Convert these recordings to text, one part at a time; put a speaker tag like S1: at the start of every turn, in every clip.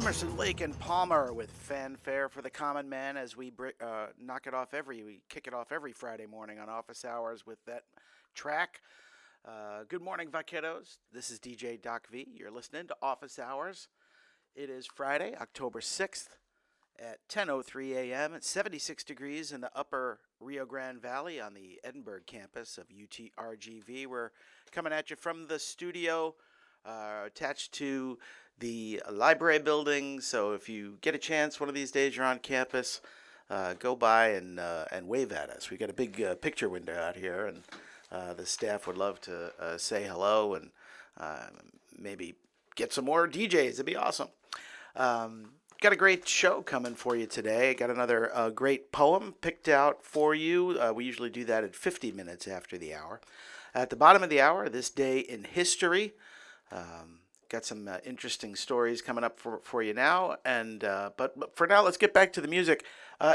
S1: Emerson, Lake, and Palmer with Fanfare for the Common Man as we kick it off every Friday morning on office hours with that track. Good morning, Vaqueros. This is DJ Doc V. You're listening to Office Hours. It is Friday, October 6th at 10:03 a.m. It's 76 degrees in the upper Rio Grande Valley on the Edinburgh campus of UTRGV. We're coming at you from the studio attached to the library building. So if you get a chance one of these days you're on campus, go by and wave at us. We got a big picture window out here, and the staff would love to say hello and maybe get some more DJs. It'd be awesome. Got a great show coming for you today. Got another great poem picked out for you. We usually do that at 50 minutes after the hour. At the bottom of the hour, this day in history. Got some interesting stories coming up for you now. And but for now, let's get back to the music.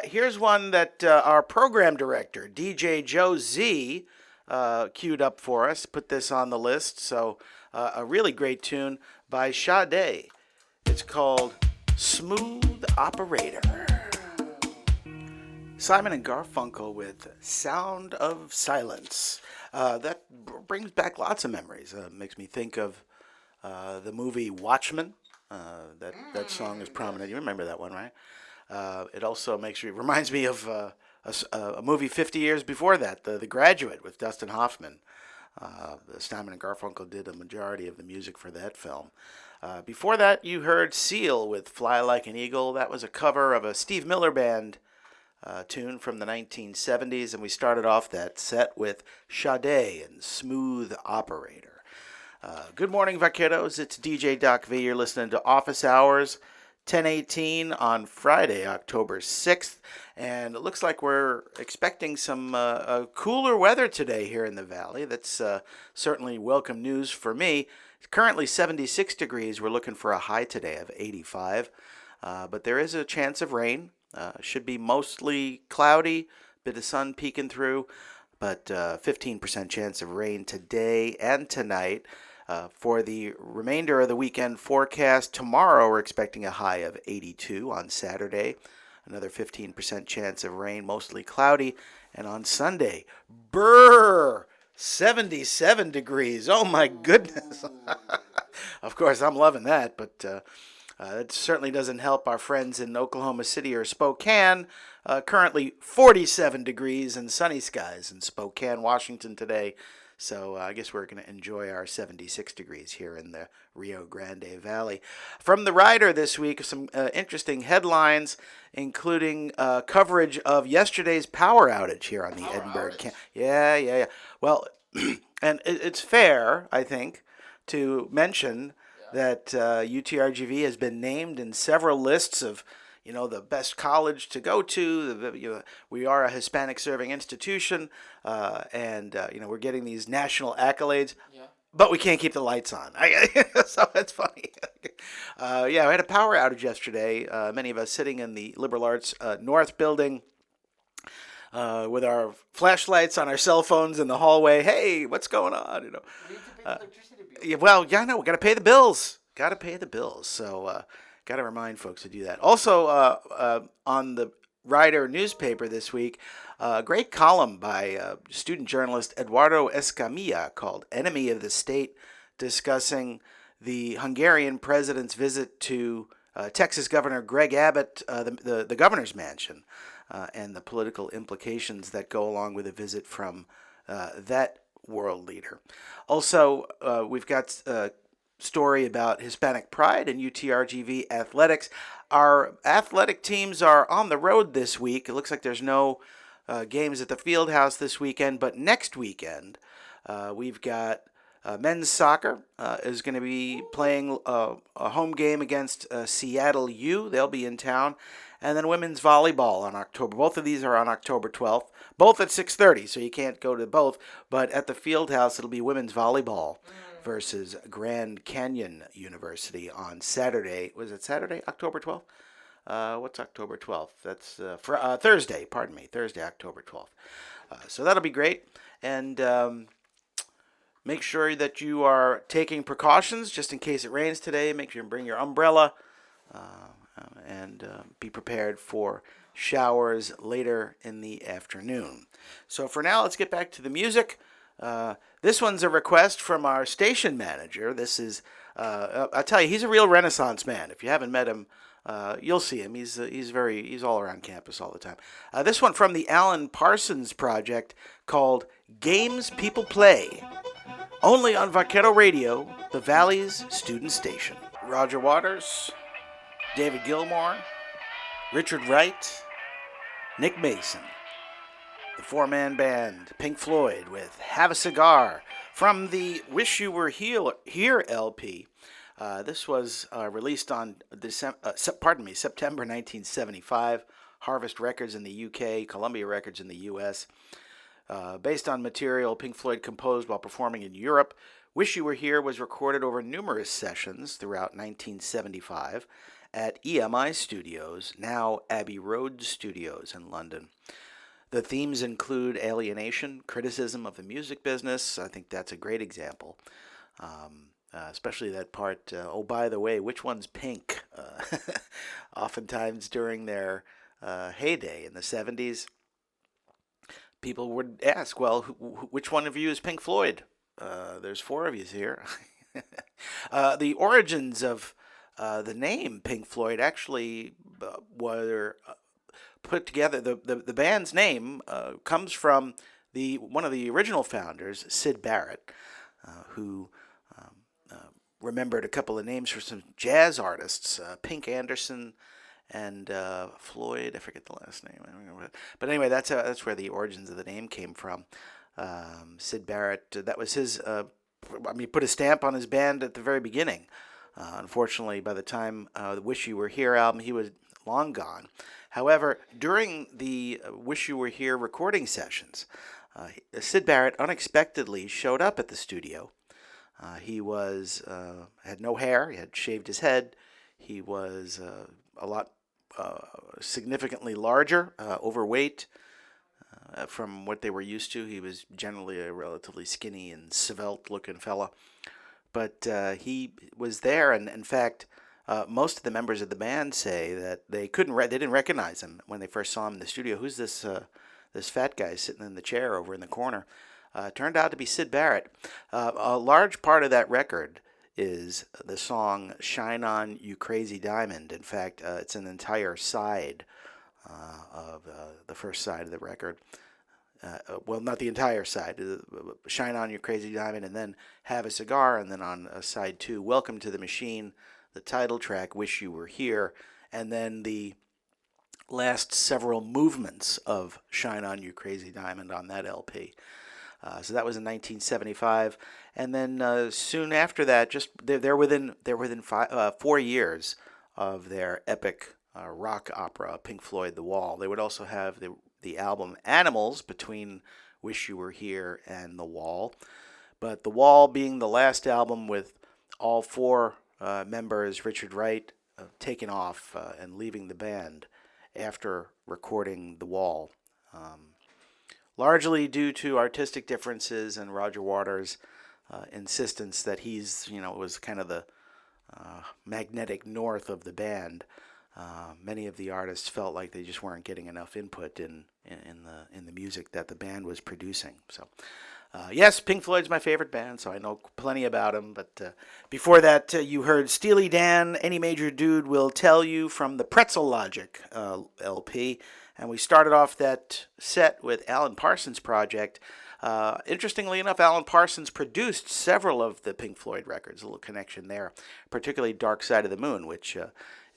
S1: Here's one that our program director, DJ Joe Z, queued up for us. Put this on the list. So a really great tune by Sade. It's called Smooth Operator. Simon and Garfunkel with Sound of Silence. That brings back lots of memories. Makes me think of the movie Watchmen. That song is prominent. You remember that one, right? It also reminds me of a movie 50 years before that, The Graduate with Dustin Hoffman. Simon and Garfunkel did a majority of the music for that film. Before that, you heard Seal with Fly Like an Eagle. That was a cover of a Steve Miller Band tune from the 1970s, and we started off that set with Sade and Smooth Operator. Good morning, Vaqueros. It's DJ Doc V. You're listening to Office Hours, 10:18 on Friday, October 6th. And it looks like we're expecting some cooler weather today here in the Valley. That's certainly welcome news for me. It's currently 76 degrees. We're looking for a high today of 85. But there is a chance of rain. Should be mostly cloudy, bit of sun peeking through, but 15% chance of rain today and tonight. For the remainder of the weekend forecast, tomorrow we're expecting a high of 82 on Saturday. Another 15% chance of rain, mostly cloudy. And on Sunday, 77 degrees. Oh, my goodness. Of course, I'm loving that, but it certainly doesn't help our friends in Oklahoma City or Spokane. Currently 47 degrees and sunny skies in Spokane, Washington today. So I guess we're going to enjoy our 76 degrees here in the Rio Grande Valley. From the Rider this week, some interesting headlines, including coverage of yesterday's power outage here on the Edinburgh campus. Yeah. Well, and it's fair, I think, to mention that UTRGV has been named in several lists of the best college to go to. We are a Hispanic-serving institution, and we're getting these national accolades. Yeah. But we can't keep the lights on. So it's funny. We had a power outage yesterday. Many of us sitting in the Liberal Arts North building with our flashlights on our cell phones in the hallway. Hey, what's going on? We need to pay the electricity bill. We got to pay the bills. So. Got to remind folks to do that. Also, on the Rider newspaper this week, a great column by student journalist Eduardo Escamilla called Enemy of the State, discussing the Hungarian president's visit to Texas Governor Greg Abbott, the governor's mansion, and the political implications that go along with a visit from that world leader. Also, we've got story about Hispanic pride and UTRGV athletics. Our athletic teams are on the road this week. It looks like there's no games at the field house this weekend, but next weekend we've got men's soccer is going to be playing a home game against Seattle U. They'll be in town. And then women's volleyball on October. Both of these are on October 12th, both at 6:30, so you can't go to both. But at the field house, it'll be women's volleyball versus Grand Canyon University on Saturday. Was it Saturday, October 12th? What's October 12th? That's Thursday, Thursday, October 12th. So that'll be great. And make sure that you are taking precautions just in case it rains today. Make sure you bring your umbrella. and be prepared for showers later in the afternoon. So for now, let's get back to the music. This one's a request from our station manager. This is, I'll tell you, he's a real Renaissance man. If you haven't met him, you'll see him. He's all around campus all the time. This one from the Alan Parsons Project called Games People Play. Only on Vaquero Radio, the Valley's student station. Roger Waters, David Gilmour, Richard Wright, Nick Mason. The four-man band, Pink Floyd, with Have a Cigar from the Wish You Were Here LP. This was released on September 1975. Harvest Records in the UK, Columbia Records in the US. Based on material Pink Floyd composed while performing in Europe, Wish You Were Here was recorded over numerous sessions throughout 1975 at EMI Studios, now Abbey Road Studios in London. The themes include alienation, criticism of the music business. I think that's a great example. Especially that part, oh, by the way, which one's pink? Oftentimes during their heyday in the 70s, people would ask, well, which one of you is Pink Floyd? There's four of you here. The origins of the name Pink Floyd actually were put together. The band's name comes from one of the original founders, Syd Barrett, who remembered a couple of names for some jazz artists, Pink Anderson and Floyd. I forget the last name. But anyway, that's where the origins of the name came from. Syd Barrett, that was his. Put a stamp on his band at the very beginning. Unfortunately, by the time the Wish You Were Here album, he was long gone. However, during the Wish You Were Here recording sessions, Syd Barrett unexpectedly showed up at the studio. He had no hair. He had shaved his head. He was a lot significantly larger, overweight from what they were used to. He was generally a relatively skinny and svelte-looking fella. But he was there, and in fact, most of the members of the band say that they didn't recognize him when they first saw him in the studio. Who's this fat guy sitting in the chair over in the corner? Turned out to be Syd Barrett. A large part of that record is the song "Shine On, You Crazy Diamond." In fact, it's an entire side of the first side of the record. Well, not the entire side. "Shine On, You Crazy Diamond," and then "Have a Cigar," and then on side 2, "Welcome to the Machine," the title track, "Wish You Were Here," and then the last several movements of "Shine On, You Crazy Diamond" on that LP. So that was in 1975, and then soon after that, just they're within 4 years of their epic rock opera, Pink Floyd, The Wall. They would also have the album Animals between Wish You Were Here and The Wall, but The Wall being the last album with all four members, Richard Wright, taking off and leaving the band after recording The Wall. Largely due to artistic differences and Roger Waters' insistence that was kind of the magnetic north of the band. Many of the artists felt like they just weren't getting enough input in the music that the band was producing. So, yes, Pink Floyd's my favorite band, so I know plenty about them. But before that, you heard Steely Dan, "Any Major Dude Will Tell You" from the Pretzel Logic LP. And we started off that set with Alan Parsons Project. Interestingly enough, Alan Parsons produced several of the Pink Floyd records, a little connection there, particularly Dark Side of the Moon, which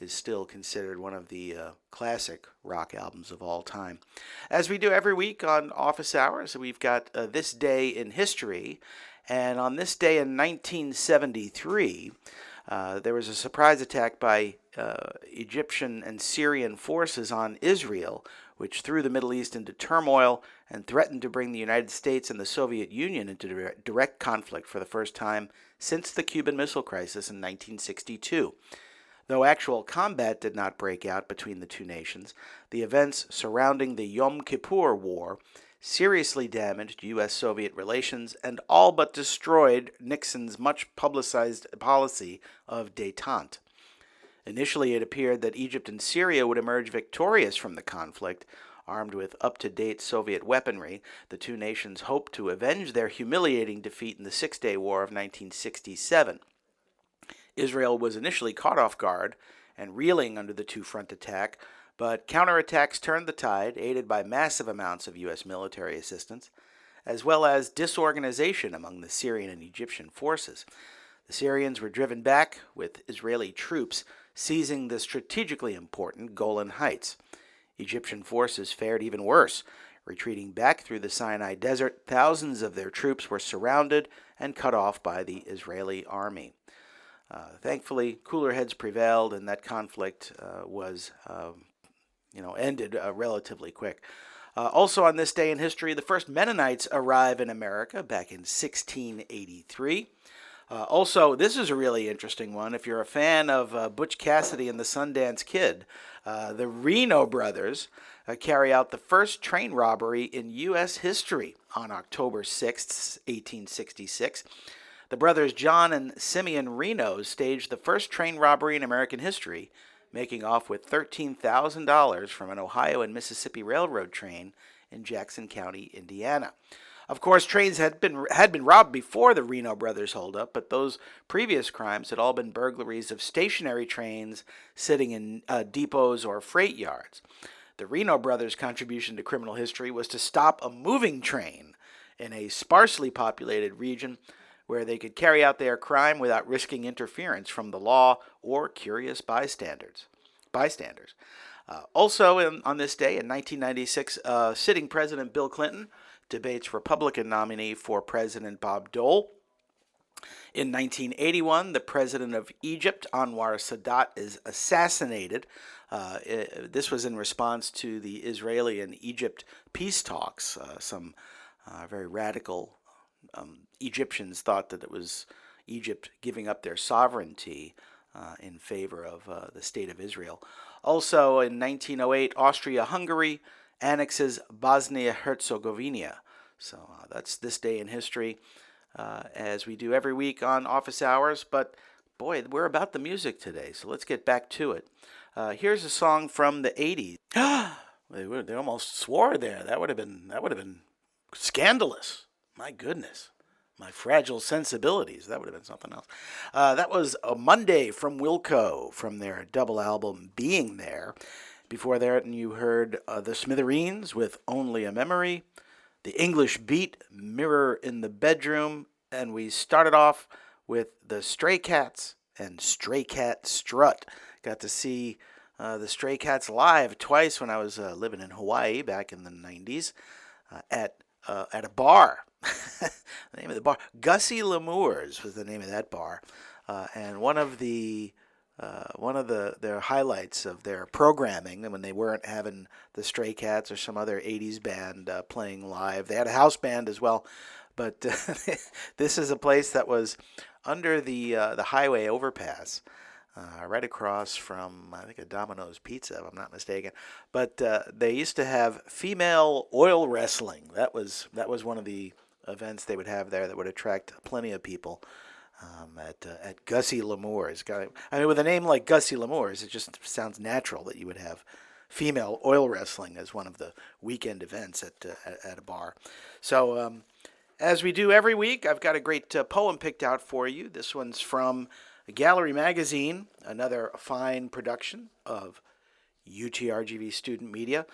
S1: is still considered one of the classic rock albums of all time. As we do every week on Office Hours, we've got This Day in History. And on this day in 1973, there was a surprise attack by Egyptian and Syrian forces on Israel, which threw the Middle East into turmoil and threatened to bring the United States and the Soviet Union into direct conflict for the first time since the Cuban Missile Crisis in 1962. Though actual combat did not break out between the two nations, the events surrounding the Yom Kippur War seriously damaged U.S.-Soviet relations and all but destroyed Nixon's much-publicized policy of détente. Initially, it appeared that Egypt and Syria would emerge victorious from the conflict. Armed with up-to-date Soviet weaponry, the two nations hoped to avenge their humiliating defeat in the Six-Day War of 1967. Israel was initially caught off guard and reeling under the two-front attack, but counterattacks turned the tide, aided by massive amounts of U.S. military assistance, as well as disorganization among the Syrian and Egyptian forces. The Syrians were driven back, with Israeli troops seizing the strategically important Golan Heights. Egyptian forces fared even worse. Retreating back through the Sinai Desert, thousands of their troops were surrounded and cut off by the Israeli army. Thankfully, cooler heads prevailed, and that conflict was ended relatively quick. Also on this day in history, the first Mennonites arrive in America back in 1683. Also, this is a really interesting one. If you're a fan of Butch Cassidy and the Sundance Kid, the Reno brothers carry out the first train robbery in U.S. history on October 6, 1866. The brothers John and Simeon Reno staged the first train robbery in American history, making off with $13,000 from an Ohio and Mississippi Railroad train in Jackson County, Indiana. Of course, trains had been robbed before the Reno brothers holdup, but those previous crimes had all been burglaries of stationary trains sitting in depots or freight yards. The Reno brothers' contribution to criminal history was to stop a moving train in a sparsely populated region where they could carry out their crime without risking interference from the law or curious bystanders. Also, on this day in 1996, sitting President Bill Clinton debates Republican nominee for President Bob Dole. In 1981, the president of Egypt, Anwar Sadat, is assassinated. This was in response to the Israeli and Egypt peace talks. Some very radical Egyptians thought that it was Egypt giving up their sovereignty in favor of the state of Israel. Also, in 1908, Austria-Hungary annexes Bosnia-Herzegovina. So that's this day in history, as we do every week on Office Hours. But boy, we're about the music today, so let's get back to it. Here's a song from the 80s. They almost swore there. That would have been scandalous. My goodness. My fragile sensibilities. That would have been something else. That was a Monday from Wilco from their double album Being There. Before that, you heard the Smithereens with Only a Memory, the English Beat, Mirror in the Bedroom, and we started off with the Stray Cats and Stray Cat Strut. Got to see the Stray Cats live twice when I was living in Hawaii back in the 90s at a bar. The name of the bar, Gussie L'Amour's was the name of that bar, and one of their highlights of their programming, when they weren't having the Stray Cats or some other 80s band playing live, they had a house band as well, but this is a place that was under the highway overpass, right across from, I think, a Domino's Pizza, if I'm not mistaken. But they used to have female oil wrestling. That was one of the events they would have there that would attract plenty of people at Gussie L'Amour's. I mean, with a name like Gussie L'Amour's, it just sounds natural that you would have female oil wrestling as one of the weekend events at a bar. So, as we do every week, I've got a great poem picked out for you. This one's from Gallery Magazine, another fine production of UTRGV Student Media.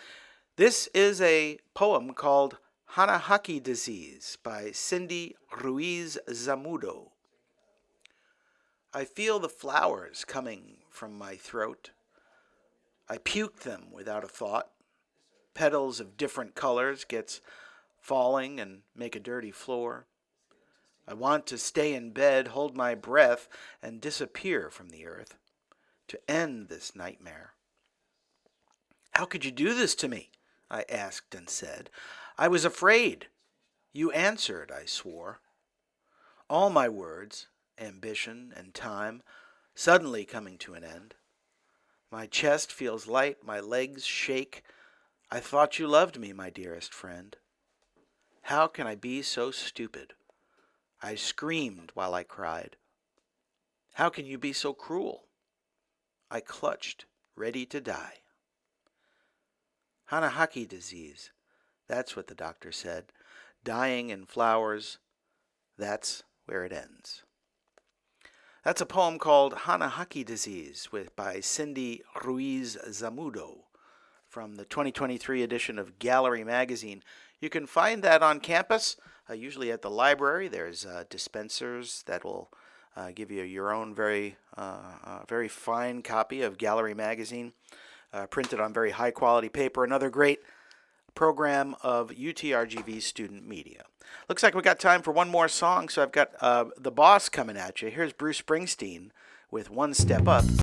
S1: This is a poem called Hanahaki Disease by Cindy Ruiz Zamudo. I feel the flowers coming from my throat. I puke them without a thought. Petals of different colors gets falling and make a dirty floor. I want to stay in bed, hold my breath, and disappear from the earth, to end this nightmare. How could you do this to me? I asked and said. I was afraid. You answered, I swore. All my words, ambition and time, suddenly coming to an end. My chest feels light, my legs shake. I thought you loved me, my dearest friend. How can I be so stupid? I screamed while I cried. How can you be so cruel? I clutched, ready to die. Hanahaki disease. That's what the doctor said. Dying in flowers. That's where it ends. That's a poem called Hanahaki Disease by Cindy Ruiz Zamudo from the 2023 edition of Gallery Magazine. You can find that on campus, usually at the library. There's dispensers that will give you your own very fine copy of Gallery Magazine, printed on very high-quality paper. Another great program of UTRGV student media. Looks like we got time for one more song, so I've got The Boss coming at you. Here's Bruce Springsteen with One Step Up.